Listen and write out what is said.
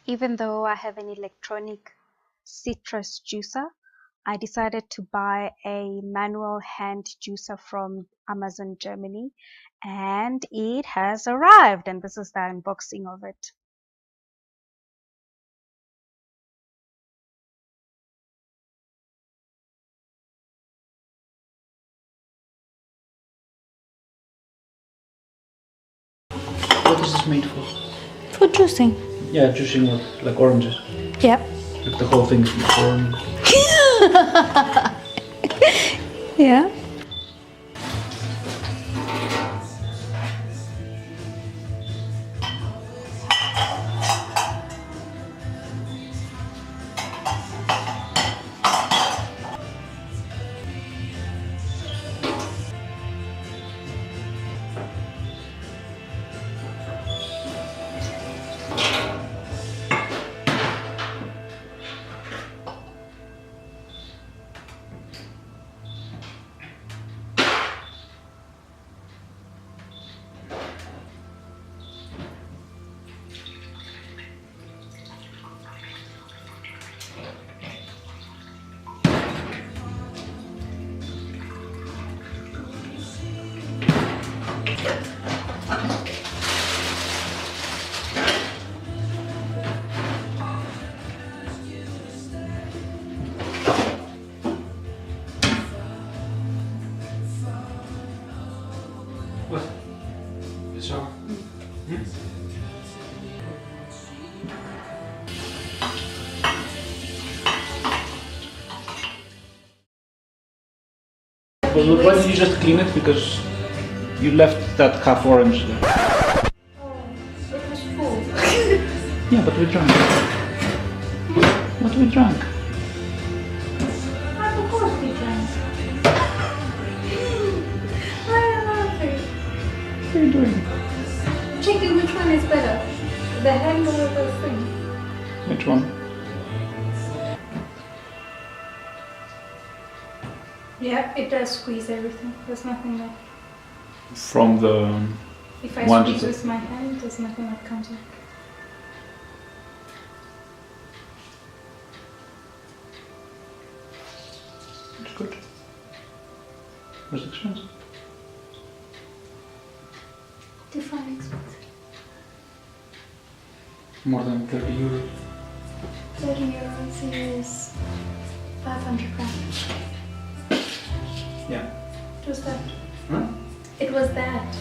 Even though I have an electronic citrus juicer, I decided to buy a manual hand juicer from Amazon Germany, and it has arrived, and this is the unboxing of it. What is this made for? For juicing. Yeah, juicing what? Like oranges? Yep. Like the whole thing is for orange. Yeah. What? This one? Well, why did you just clean it? Because you left that half orange there. Oh, it was full. Yeah, but we drank. What we drank? Of course we drank. I am laughing. What are you doing? Checking which one is better. The handle or the thing. Which one? Yeah, it does squeeze everything. There's nothing like. From the... If I One squeeze to- with my hand, there's nothing that comes out. It's good. It's expensive. Define expensive. More than 30 euros. 30 euros is 500 grams. Yeah. It was that. Huh? It was that.